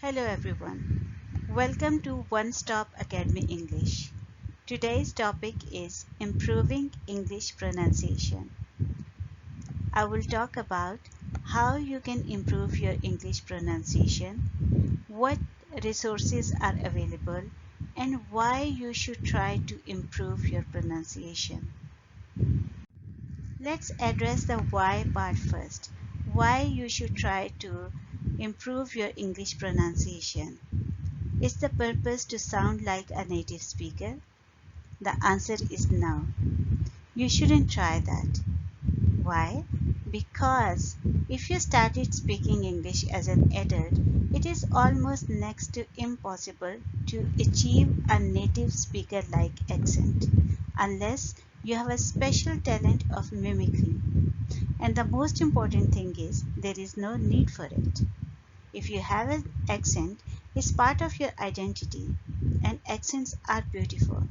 Hello everyone. Welcome to Onestop Academy English. Today's topic is improving English pronunciation. I will talk about how you can improve your English pronunciation, what resources are available, and why you should try to improve your pronunciation. Let's address the why part first. Why you should try to improve your English pronunciation. Is the purpose to sound like a native speaker? The answer is no. You shouldn't try that. Why? Because if you started speaking English as an adult, it is almost next to impossible to achieve a native speaker-like accent unless you have a special talent of mimicry. And the most important thing is there is no need for it. If you have an accent, it's part of your identity, and accents are beautiful.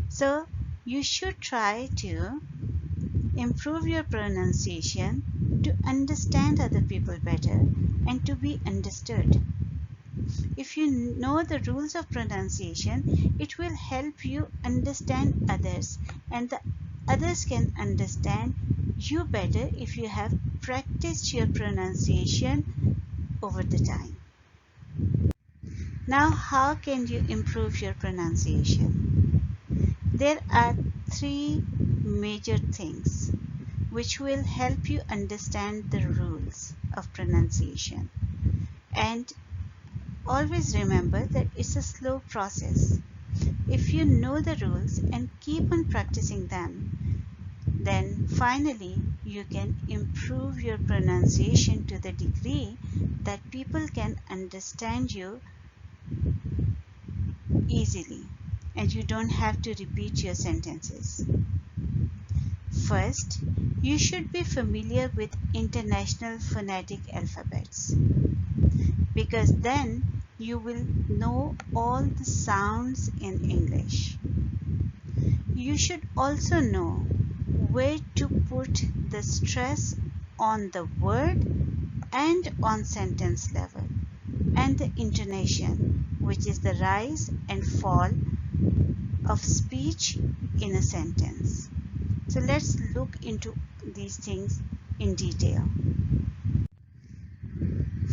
So you should try to improve your pronunciation to understand other people better and to be understood. If you know the rules of pronunciation, it will help you understand others, and the others can understand you better if you have practiced your pronunciation over the time. Now, how can you improve your pronunciation? There are three major things which will help you understand the rules of pronunciation. And always remember that it's a slow process. If you know the rules and keep on practicing them, then finally you can improve your pronunciation to the degree that people can understand you easily and you don't have to repeat your sentences. First, you should be familiar with international phonetic alphabets, because then you will know all the sounds in English. You should also know where to put the stress on the word and on sentence level, and the intonation, which is the rise and fall of speech in a sentence. So let's look into these things in detail.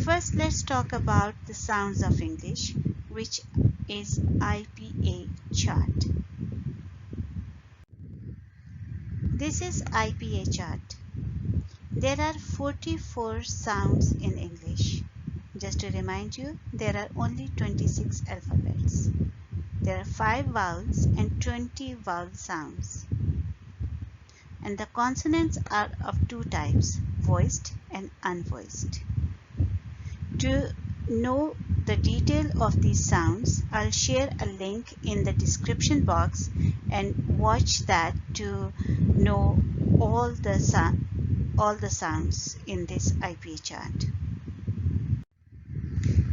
First, let's talk about the sounds of English, which is Ipa chart. This is Ipa chart. There are 44 sounds in English. Just to remind you, there are only 26 alphabets. There are 5 vowels and 20 vowel sounds. And the consonants are of two types, voiced and unvoiced. To know the detail of these sounds, I'll share a link in the description box and watch that to know all the sounds in this Ipa chart.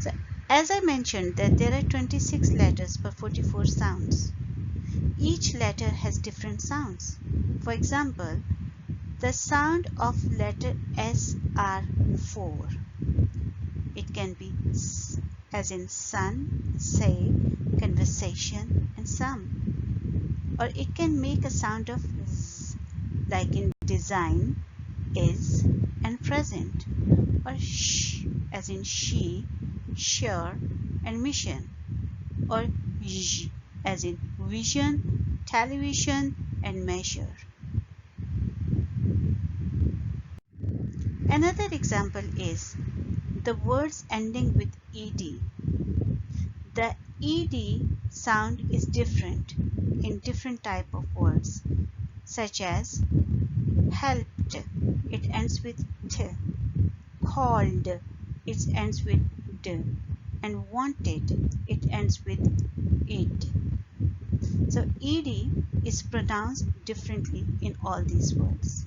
So, as I mentioned that there are 26 letters per 44 sounds. Each letter has different sounds. For example, the sound of letter S are 4. It can be S as in sun, say, conversation, and some. Or it can make a sound of Z, like in design, is, and present. Or sh as in she, sure, and mission. Or j as in vision, television, and measure. Another example is the words ending with ed. The ed sound is different in different type of words, such as helped, it ends with t, called, it ends with d, and wanted, it ends with id. So ed is pronounced differently in all these words.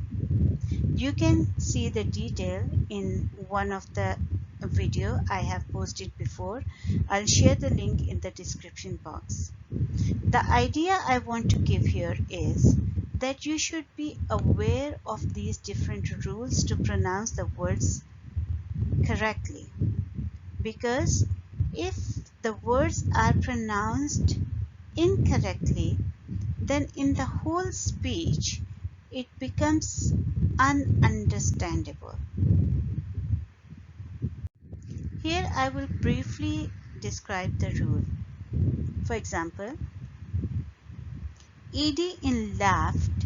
You can see the detail in one of the video I have posted before. I'll share the link in the description box. The idea I want to give here is that you should be aware of these different rules to pronounce the words correctly, because if the words are pronounced incorrectly, then in the whole speech it becomes ununderstandable. Here I will briefly describe the rule. For example, ed in laughed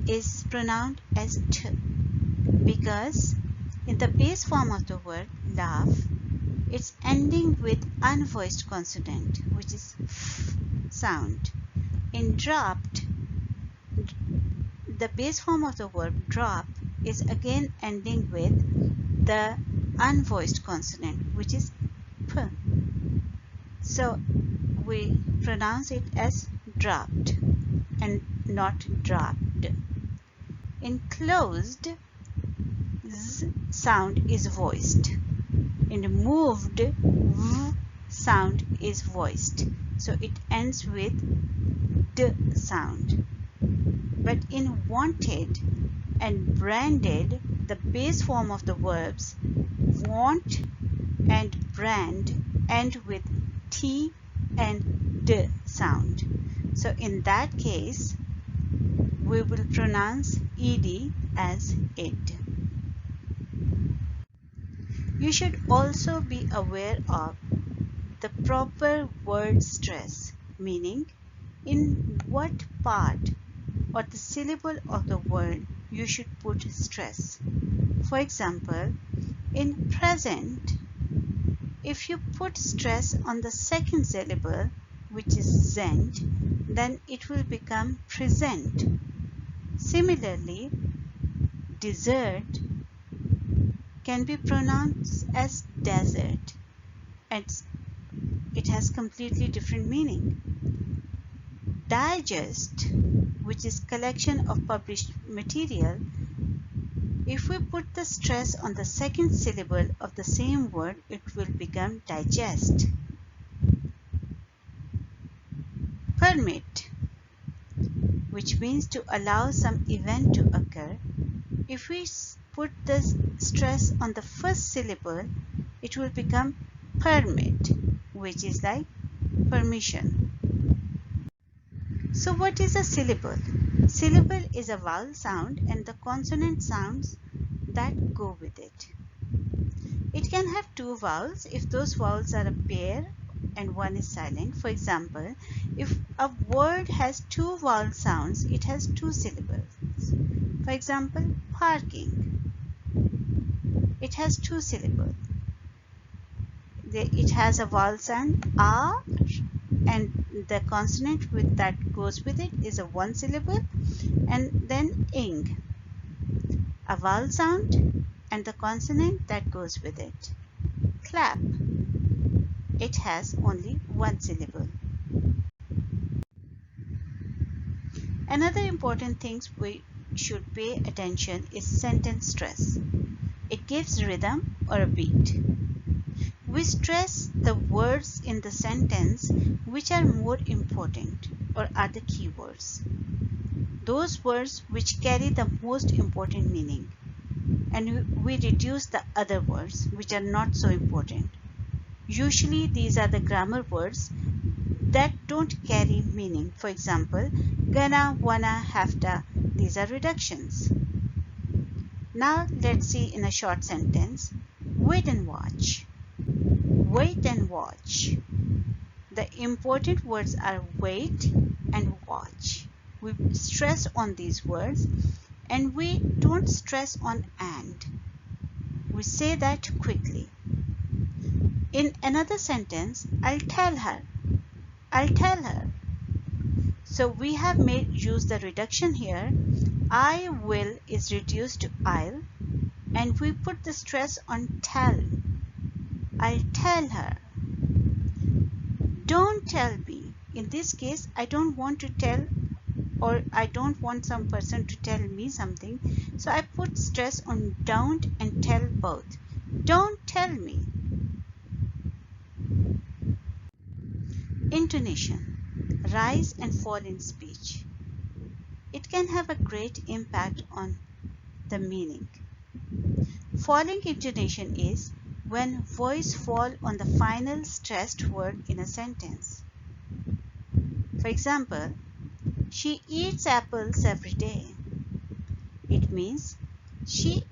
is pronounced as t because in the base form of the word laugh, it's ending with unvoiced consonant, which is f sound. In dropped, the base form of the verb drop is again ending with the unvoiced consonant, which is p. So we pronounce it as dropped and not dropped. In closed, z sound is voiced. In moved, v sound is voiced. So it ends with d sound. But in wanted and branded, the base form of the verbs want and brand end with t and d sound. So in that case, we will pronounce ed as id. You should also be aware of the proper word stress, meaning in what part or the syllable of the word you should put stress. For example, in present, if you put stress on the second syllable, which is zent, then it will become present. Similarly, desert can be pronounced as desert, and it has completely different meaning. Digest, which is collection of published material, if we put the stress on the second syllable of the same word, it will become digest. Permit, which means to allow some event to occur, if we put the stress on the first syllable, it will become permit, which is like permission. So what is a syllable? Syllable is a vowel sound and the consonant sounds that go with it. It can have two vowels if those vowels are a pair and one is silent. For example, if a word has two vowel sounds, it has two syllables. For example, parking. It has two syllables. It has a vowel sound a, and the consonant that goes with it is a one syllable, and then ing, a vowel sound and the consonant that goes with it. Clap, it has only one syllable. Another important thing we should pay attention is sentence stress. It gives rhythm or a beat. We stress the words in the sentence which are more important or are the key words. Those words which carry the most important meaning, and we reduce the other words which are not so important. Usually these are the grammar words that don't carry meaning. For example, gonna, wanna, have-to, these are reductions. Now let's see in a short sentence. Wait and watch. Wait and watch. The important words are wait and watch. We stress on these words and we don't stress on and. We say that quickly. In another sentence, I'll tell her. I'll tell her. So we have used the reduction here. I will is reduced to I'll, and we put the stress on tell. I'll tell her. Don't tell me. In this case, I don't want to tell, or I don't want some person to tell me something. So I put stress on don't and tell both. Don't tell me. Intonation, rise and fall in speech. It can have a great impact on the meaning. Falling intonation is when voice fall on the final stressed word in a sentence. For example, she eats apples every day. It means she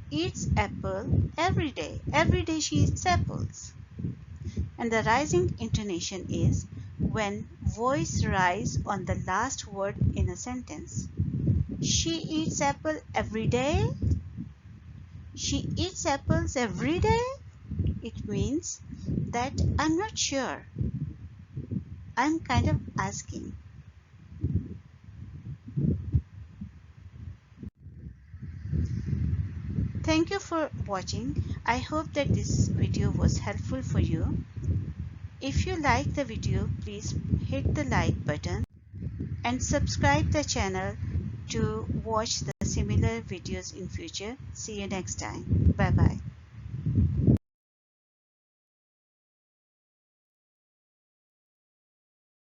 eats apple every day. Every day she eats apples. And the rising intonation is when voice rise on the last word in a sentence. She eats apple every day. She eats apples every day. It means that I'm not sure. I'm kind of asking. Thank you for watching. I hope that this video was helpful for you. If you like the video, please hit the like button and subscribe the channel to watch the similar videos in future. See you next time. Bye bye.